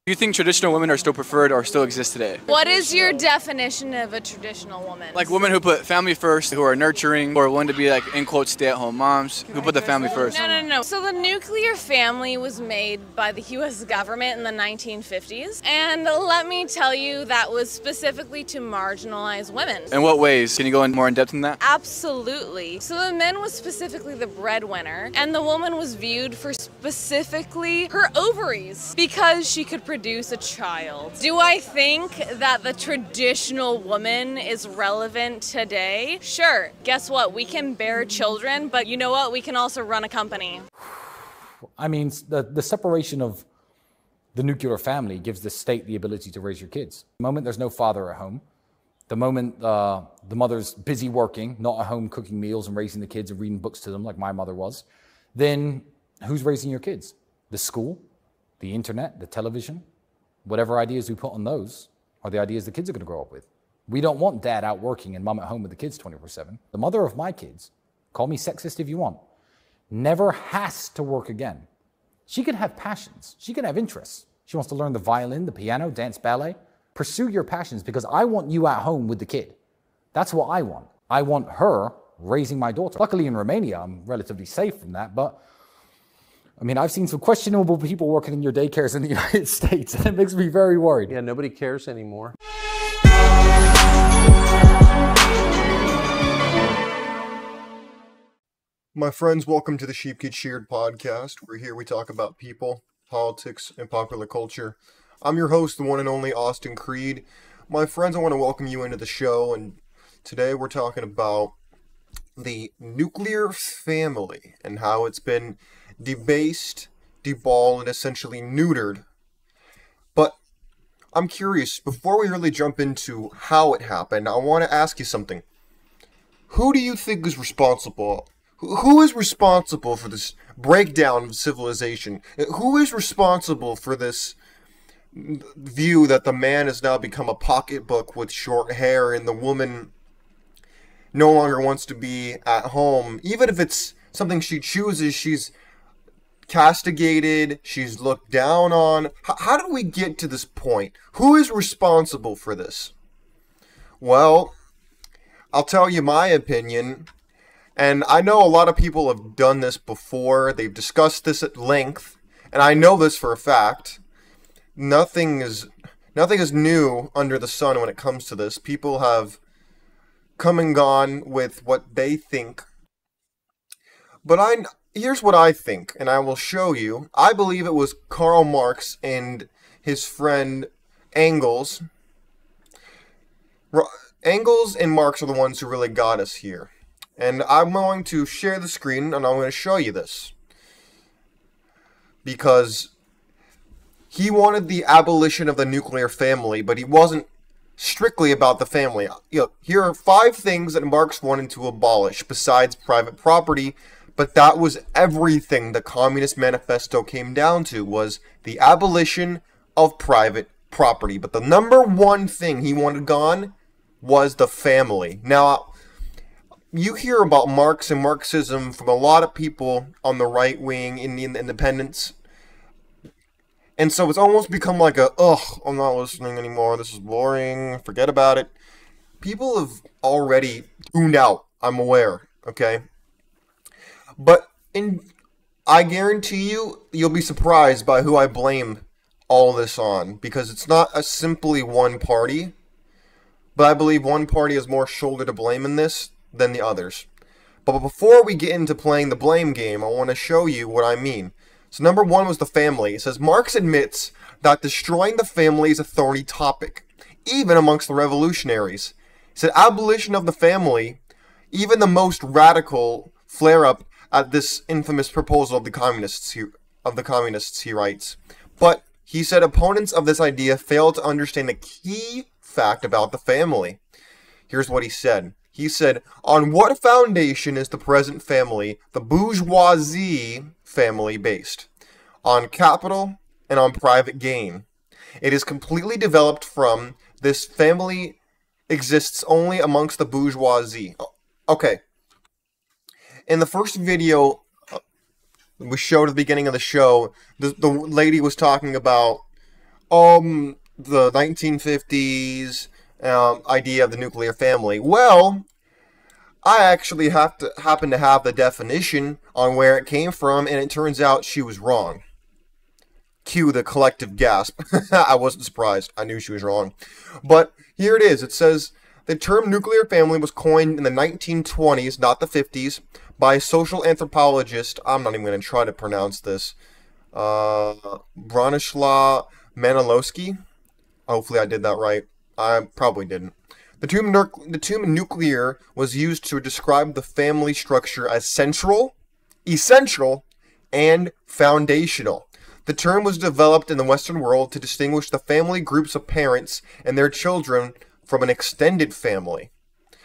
Do you think traditional women are still preferred or still exist today? What is your definition of a traditional woman? Like women who put family first, who are nurturing, who are willing to be like, in quotes, stay-at-home moms, who put the family first. No. So the nuclear family was made by the U.S. government in the 1950s. And let me tell you, that was specifically to marginalize women. In what ways? Can you go in more in depth in that? Absolutely. So the man was specifically the breadwinner, and the woman was viewed for specifically her ovaries because she could produce a child. Do I think that the traditional woman is relevant today? Sure. Guess what? We can bear children, but you know what? We can also run a company. I mean, the separation of the nuclear family gives the state the ability to raise your kids. The moment there's no father at home, the moment the mother's busy working, not at home cooking meals and raising the kids and reading books to them like my mother was, then who's raising your kids? The school, the internet, the television, whatever ideas we put on those are the ideas the kids are going to grow up with. We don't want dad out working and mom at home with the kids 24/7. The mother of my kids, call me sexist if you want, never has to work again. She can have passions. She can have interests. She wants to learn the violin, the piano, dance, ballet. Pursue your passions because I want you at home with the kid. That's what I want. I want her raising my daughter. Luckily in Romania, I'm relatively safe from that, but I mean, I've seen some questionable people working in your daycares in the United States, and it makes me very worried. Yeah, nobody cares anymore. My friends, welcome to the Sheep Get Sheared podcast. We're here, we talk about people, politics, and popular culture. I'm your host, the one and only Austin Creed. My friends, I want to welcome you into the show, and today we're talking about the nuclear family and how it's been debased, deballed, and essentially neutered. But I'm curious, before we really jump into how it happened, I want to ask you something. Who do you think is responsible? Who is responsible for this breakdown of civilization? Who is responsible for this view that the man has now become a pocketbook with short hair and the woman no longer wants to be at home? Even if it's something she chooses, she's castigated, she's looked down on. How did we get to this point? Who is responsible for this? Well, I'll tell you my opinion, and I know a lot of people have done this before. They've discussed this at length, and I know this for a fact. Nothing is new under the sun when it comes to this. People have come and gone with what they think. But here's what I think, and I will show you. I believe it was Karl Marx and his friend Engels. Engels and Marx are the ones who really got us here. And I'm going to share the screen, and I'm going to show you this. Because he wanted the abolition of the nuclear family, but he wasn't strictly about the family. Here are 5 things that Marx wanted to abolish besides private property. But that was everything the Communist Manifesto came down to, was the abolition of private property. But the number one thing he wanted gone was the family. Now, you hear about Marx and Marxism from a lot of people on the right wing, Indian independence. And so it's almost become like I'm not listening anymore, this is boring, forget about it. People have already tuned out, I'm aware, okay? But I guarantee you'll be surprised by who I blame all this on. Because it's not simply one party. But I believe one party has more shoulder to blame in this than the others. But before we get into playing the blame game, I want to show you what I mean. So number 1 was the family. It says, Marx admits that destroying the family is a thorny topic, even amongst the revolutionaries. He said, abolition of the family, even the most radical flare-up at this infamous proposal of the communists, he writes. But he said opponents of this idea fail to understand the key fact about the family. Here's what he said. He said, on what foundation is the present family, the bourgeoisie family, based? On capital and on private gain. It is completely developed from this family exists only amongst the bourgeoisie. Okay. In the first video we showed at the beginning of the show, the lady was talking about The 1950s idea of the nuclear family. Well, I actually happen to have the definition on where it came from, and it turns out she was wrong. Cue the collective gasp. I wasn't surprised. I knew she was wrong. But here it is. It says, the term nuclear family was coined in the 1920s, not the 50s, by a social anthropologist. I'm not even going to try to pronounce this. Bronislaw Manilowski. Hopefully I did that right. I probably didn't. The term nuclear was used to describe the family structure as central, essential, and foundational. The term was developed in the Western world to distinguish the family groups of parents and their children from an extended family.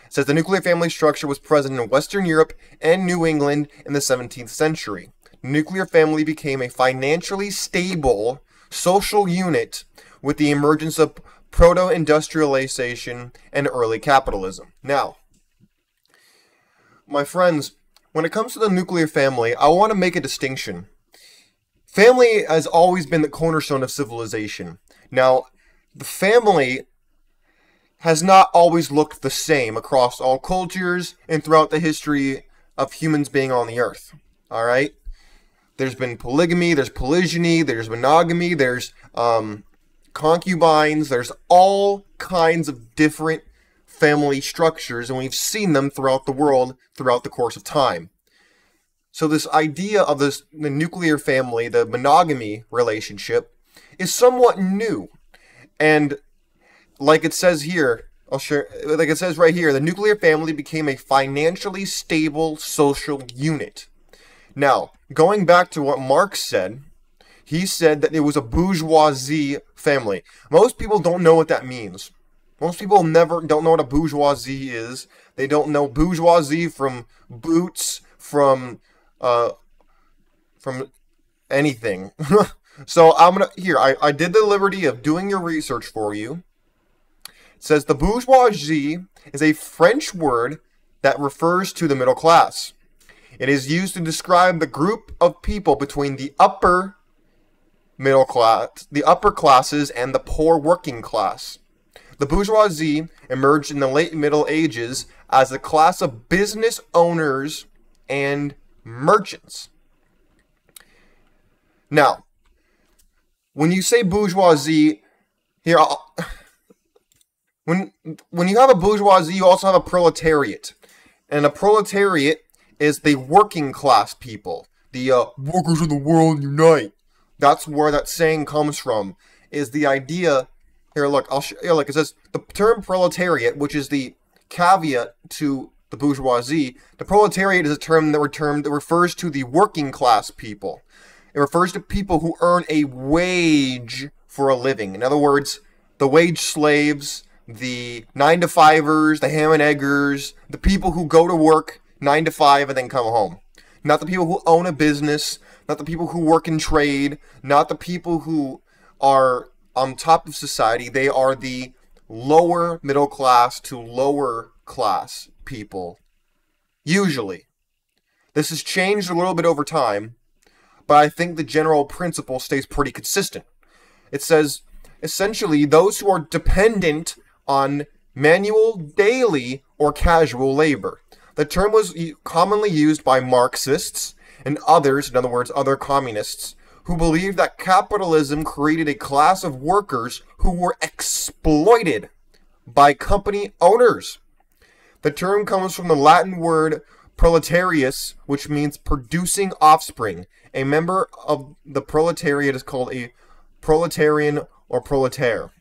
It says the nuclear family structure was present in Western Europe and New England in the 17th century. The nuclear family became a financially stable social unit with the emergence of proto-industrialization and early capitalism. Now, my friends, when it comes to the nuclear family, I want to make a distinction. Family has always been the cornerstone of civilization. Now, the family has not always looked the same across all cultures and throughout the history of humans being on the earth. Alright? There's been polygamy, there's polygyny, there's monogamy, there's concubines, there's all kinds of different family structures, and we've seen them throughout the world throughout the course of time. So this idea of the nuclear family, the monogamy relationship, is somewhat new. And like it says here, like it says right here, the nuclear family became a financially stable social unit. Now, going back to what Marx said, he said that it was a bourgeoisie family. Most people don't know what that means. Most people don't know what a bourgeoisie is. They don't know bourgeoisie from boots, from anything. So I did the liberty of doing your research for you. It says the bourgeoisie is a French word that refers to the middle class. It is used to describe the group of people between the upper middle class, the upper classes, and the poor working class. The bourgeoisie emerged in the late Middle Ages as a class of business owners and merchants. Now, when you say bourgeoisie, here, when you have a bourgeoisie, you also have a proletariat. And a proletariat is the working class people. The workers of the world unite. That's where that saying comes from, is the idea. Here, look, look, it says the term proletariat, which is the caveat to the bourgeoisie. The proletariat is a term that refers to the working class people. It refers to people who earn a wage for a living. In other words, the wage slaves, the 9-to-5ers, the ham and eggers, the people who go to work 9 to 5 and then come home. Not the people who own a business, not the people who work in trade, not the people who are on top of society. They are the lower middle class to lower class people. Usually. This has changed a little bit over time, but I think the general principle stays pretty consistent. It says, essentially, those who are dependent on manual, daily, or casual labor. The term was commonly used by Marxists and others, in other words, other communists, who believed that capitalism created a class of workers who were exploited by company owners. The term comes from the Latin word proletarius, which means producing offspring. A member of the proletariat is called a proletarian or proletaire.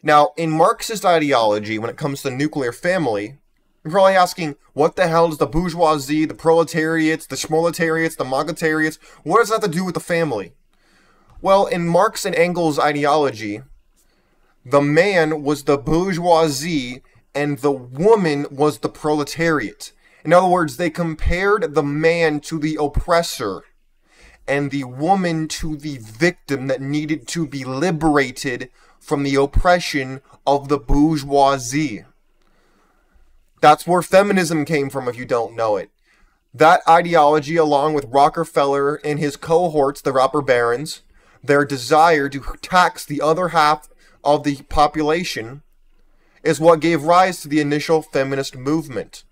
Now, in Marxist ideology, when it comes to nuclear family, you're probably asking, what the hell does the bourgeoisie, the proletariats, the schmoletariats, the mogatariats, what does that have to do with the family? Well, in Marx and Engels' ideology, the man was the bourgeoisie and the woman was the proletariat. In other words, they compared the man to the oppressor and the woman to the victim that needed to be liberated from the oppression of the bourgeoisie. That's where feminism came from, if you don't know it. That ideology, along with Rockefeller and his cohorts, the robber barons, their desire to tax the other half of the population is what gave rise to the initial feminist movement.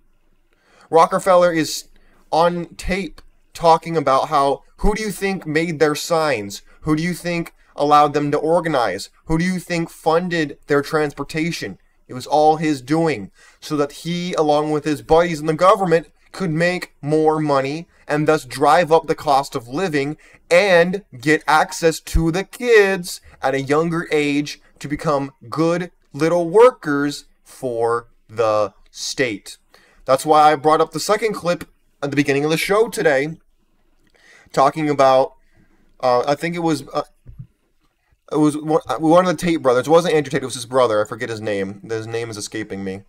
Rockefeller is on tape talking about how, who do you think made their signs? Who do you think allowed them to organize? Who do you think funded their transportation? It was all his doing, so that he, along with his buddies in the government, could make more money and thus drive up the cost of living and get access to the kids at a younger age to become good little workers for the state. That's why I brought up the second clip at the beginning of the show today, talking about, I think it was one of the Tate brothers. It wasn't Andrew Tate, it was his brother. I forget his name. His name is escaping me.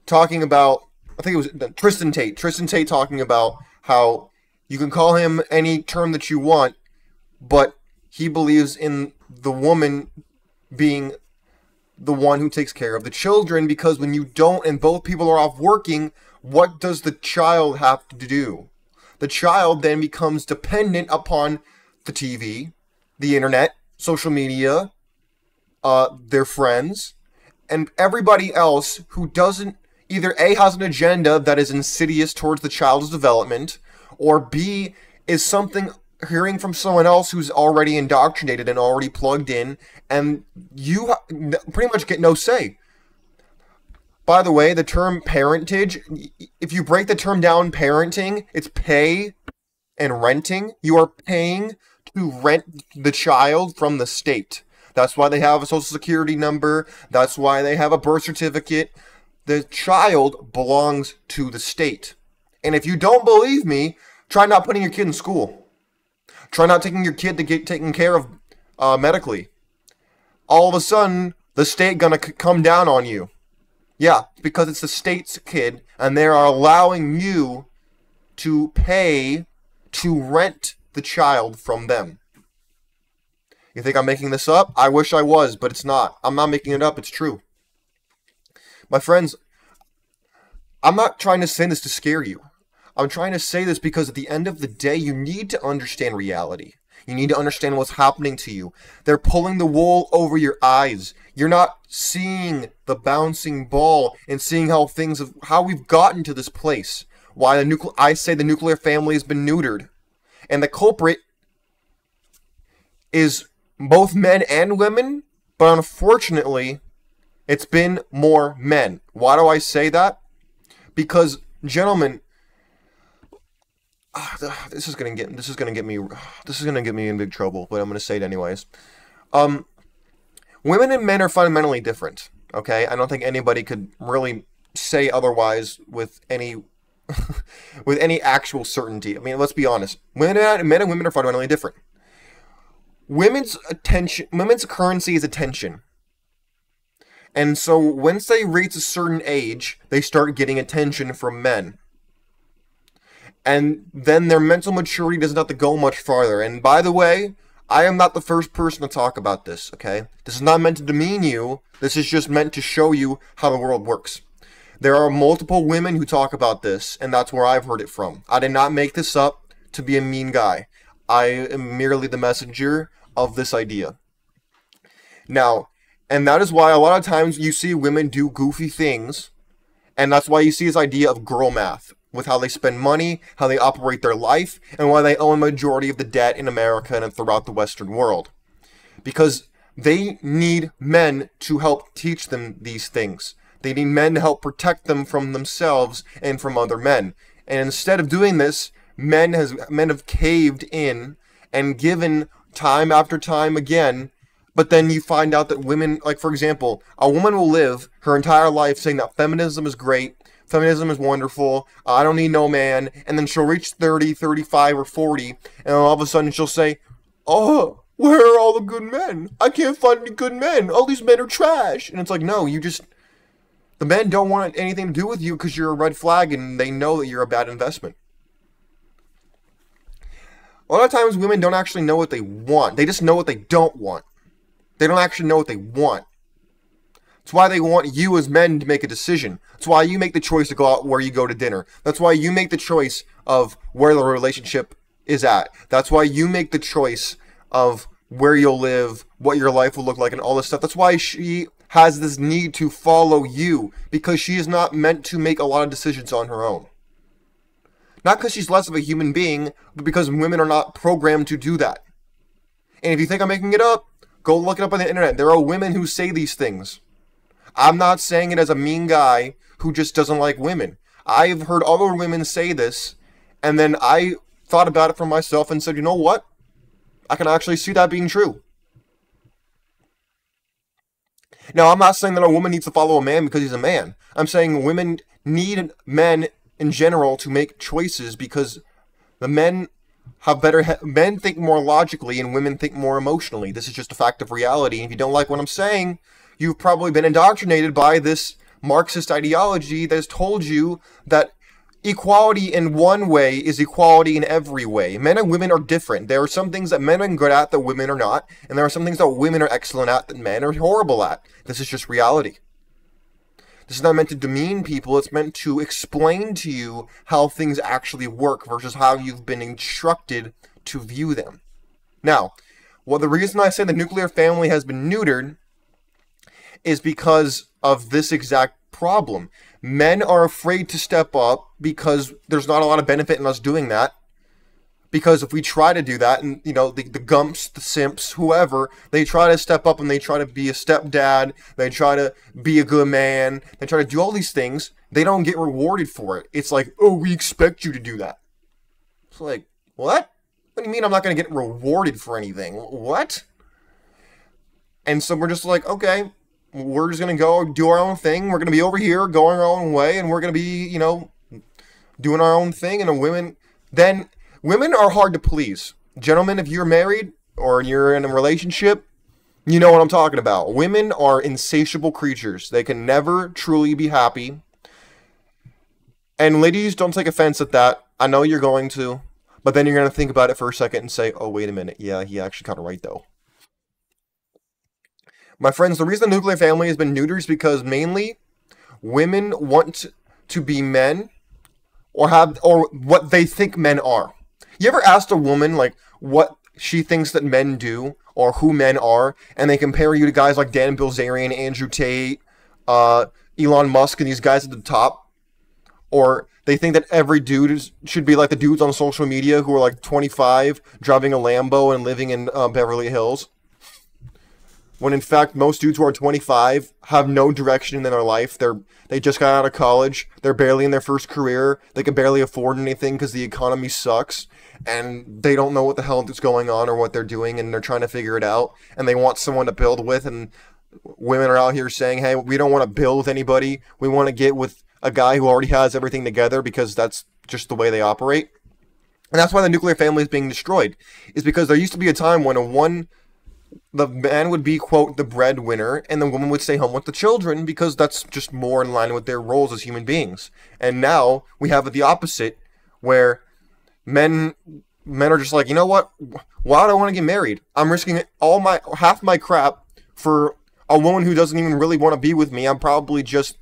Talking about, I think it was Tristan Tate. Tristan Tate talking about how you can call him any term that you want, but he believes in the woman being the one who takes care of the children, because when you don't and both people are off working, what does the child have to do? The child then becomes dependent upon the TV, the internet, social media, their friends, and everybody else who doesn't either A, has an agenda that is insidious towards the child's development, or B, is something hearing from someone else who's already indoctrinated and already plugged in, and you pretty much get no say. By the way, the term parentage, if you break the term down, parenting, it's pay and renting. You are paying to rent the child from the state. That's why they have a social security number. That's why they have a birth certificate. The child belongs to the state. And if you don't believe me, try not putting your kid in school. Try not taking your kid to get taken care of medically. All of a sudden, the state gonna come down on you. Yeah, because it's the state's kid, and they are allowing you to pay to rent the child from them. You think I'm making this up? I wish I was, but it's not. I'm not making it up, it's true. My friends, I'm not trying to say this to scare you. I'm trying to say this because at the end of the day, you need to understand reality. You need to understand what's happening to you. They're pulling the wool over your eyes. You're not seeing the bouncing ball and seeing how we've gotten to this place. Why I say the nuclear family has been neutered. And the culprit is both men and women, but unfortunately, it's been more men. Why do I say that? Because, gentlemen, this is gonna get me in big trouble, but I'm gonna say it anyways. Women and men are fundamentally different. Okay, I don't think anybody could really say otherwise with any with any actual certainty. I mean, let's be honest. Men and women are fundamentally different. Women's currency is attention. And so once they reach a certain age, they start getting attention from men. And then their mental maturity doesn't have to go much farther. And by the way, I am not the first person to talk about this, okay? This is not meant to demean you. This is just meant to show you how the world works. There are multiple women who talk about this, and that's where I've heard it from. I did not make this up to be a mean guy. I am merely the messenger of this idea. Now, and that is why a lot of times you see women do goofy things, and that's why you see this idea of girl math, with how they spend money, how they operate their life, and why they own a majority of the debt in America and throughout the Western world. Because they need men to help teach them these things. They need men to help protect them from themselves and from other men. And instead of doing this, men have caved in and given time after time again. But then you find out that women, like for example, a woman will live her entire life saying that feminism is great, feminism is wonderful, I don't need no man, and then she'll reach 30, 35, or 40, and all of a sudden she'll say, oh, where are all the good men? I can't find any good men. All these men are trash. And it's like, no, the men don't want anything to do with you because you're a red flag and they know that you're a bad investment. A lot of times women don't actually know what they want. They just know what they don't want. They don't actually know what they want. That's why they want you as men to make a decision. That's why you make the choice to go out where you go to dinner. That's why you make the choice of where the relationship is at. That's why you make the choice of where you'll live, what your life will look like, and all this stuff. That's why she has this need to follow you, because she is not meant to make a lot of decisions on her own. Not because she's less of a human being, but because women are not programmed to do that. And if you think I'm making it up, go look it up on the internet. There are women who say these things. I'm not saying it as a mean guy who just doesn't like women. I've heard other women say this, and then I thought about it for myself and said, you know what? I can actually see that being true. Now, I'm not saying that a woman needs to follow a man because he's a man. I'm saying women need men in general to make choices because the men have men think more logically and women think more emotionally. This is just a fact of reality. And if you don't like what I'm saying, you've probably been indoctrinated by this Marxist ideology that has told you that equality in one way is equality in every way. Men and women are different. There are some things that men are good at that women are not, and there are some things that women are excellent at that men are horrible at. This is just reality. This is not meant to demean people. It's meant to explain to you how things actually work versus how you've been instructed to view them. Now, well, the reason I say the nuclear family has been neutered is because of this exact problem. Men are afraid to step up because there's not a lot of benefit in us doing that. Because if we try to do that, and you know, the gumps, the simps, whoever, they try to step up and they try to be a stepdad, they try to be a good man, they try to do all these things, they don't get rewarded for it. It's like, oh, we expect you to do that. It's like, what? What do you mean I'm not going to get rewarded for anything? What? And so we're just like, okay, we're just going to go do our own thing. We're going to be over here going our own way, and we're going to be, you know, doing our own thing. And women are hard to please. Gentlemen, if you're married or you're in a relationship, you know what I'm talking about. Women are insatiable creatures. They can never truly be happy. And ladies, don't take offense at that. I know you're going to. But then you're going to think about it for a second and say, oh, wait a minute. Yeah, he actually kind of right, though. My friends, the reason the nuclear family has been neutered is because mainly women want to be men or what they think men are. You ever asked a woman like what she thinks that men do or who men are, and they compare you to guys like Dan Bilzerian, Andrew Tate, Elon Musk, and these guys at the top? Or they think that every dude should be like the dudes on social media who are like 25, driving a Lambo and living in Beverly Hills? When in fact, most dudes who are 25 have no direction in their life. They just got out of college. They're barely in their first career. They can barely afford anything because the economy sucks. And they don't know what the hell is going on or what they're doing. And they're trying to figure it out. And they want someone to build with. And women are out here saying, hey, we don't want to build with anybody. We want to get with a guy who already has everything together because that's just the way they operate. And that's why the nuclear family is being destroyed. Is because there used to be a time when the man would be, quote, the breadwinner, and the woman would stay home with the children because that's just more in line with their roles as human beings. And now we have the opposite, where men are just like, you know what? Why do I want to get married? I'm risking half my crap for a woman who doesn't even really want to be with me. I'm probably just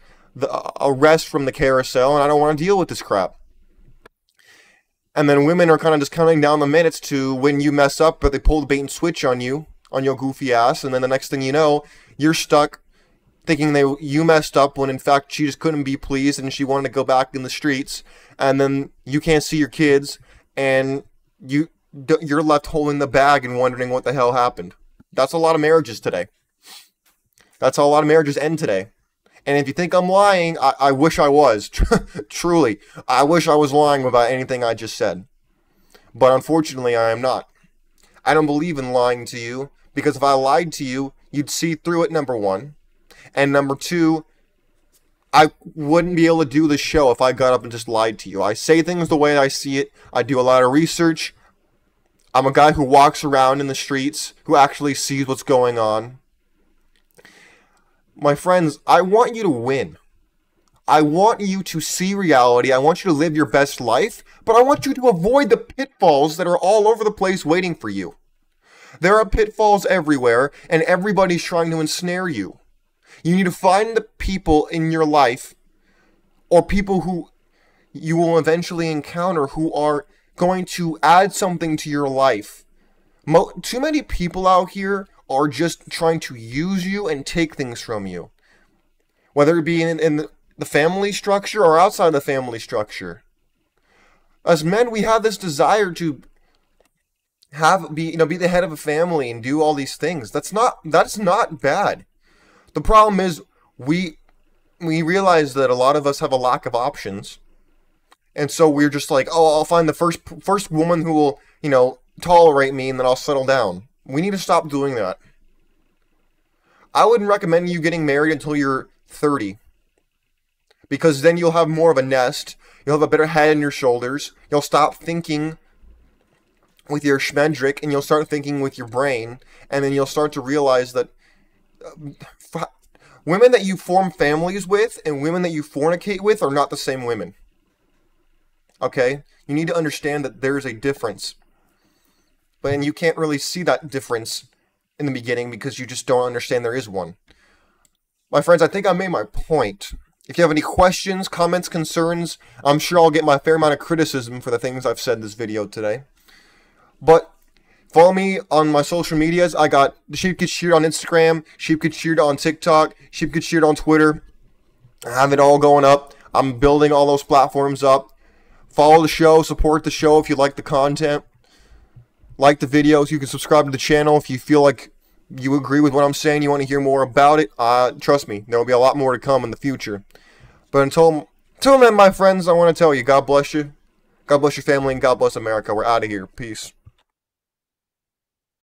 a rest from the carousel, and I don't want to deal with this crap. And then women are kind of just counting down the minutes to when you mess up, but they pull the bait and switch on you, on your goofy ass, and then the next thing you know, you're stuck thinking you messed up when in fact she just couldn't be pleased and she wanted to go back in the streets, and then you can't see your kids, and you're left holding the bag and wondering what the hell happened. That's a lot of marriages today. That's how a lot of marriages end today. And if you think I'm lying, I wish I was. Truly. I wish I was lying about anything I just said. But unfortunately, I am not. I don't believe in lying to you, because if I lied to you, you'd see through it, number one. And number two, I wouldn't be able to do the show if I got up and just lied to you. I say things the way I see it. I do a lot of research. I'm a guy who walks around in the streets, who actually sees what's going on. My friends, I want you to win. I want you to see reality. I want you to live your best life, but I want you to avoid the pitfalls that are all over the place waiting for you. There are pitfalls everywhere, and everybody's trying to ensnare you. You need to find the people in your life, or people who you will eventually encounter, who are going to add something to your life Too many people out here are just trying to use you and take things from you. Whether it be in the family structure or outside the family structure. As men, we have this desire to be the head of a family and do all these things. That's not bad. The problem is we realize that a lot of us have a lack of options. And so we're just like, oh, I'll find the first woman who will, tolerate me, and then I'll settle down. We need to stop doing that. I wouldn't recommend you getting married until you're 30. Because then you'll have more of a nest. You'll have a better head on your shoulders. You'll stop thinking with your schmendrick, and you'll start thinking with your brain. And then you'll start to realize that women that you form families with and women that you fornicate with are not the same women. Okay? You need to understand that there's a difference. And you can't really see that difference in the beginning because you just don't understand there is one. My friends, I think I made my point. If you have any questions, comments, concerns, I'm sure I'll get my fair amount of criticism for the things I've said in this video today. But follow me on my social medias. I got the Sheep Gets Sheared on Instagram, Sheep Gets Sheared on TikTok, Sheep Gets Sheared on Twitter. I have it all going up. I'm building all those platforms up. Follow the show, support the show if you like the content. Like the videos. You can subscribe to the channel if you feel like you agree with what I'm saying, you want to hear more about it. Trust me, there will be a lot more to come in the future. But until then, my friends, I want to tell you, God bless you. God bless your family, and God bless America. We're out of here. Peace.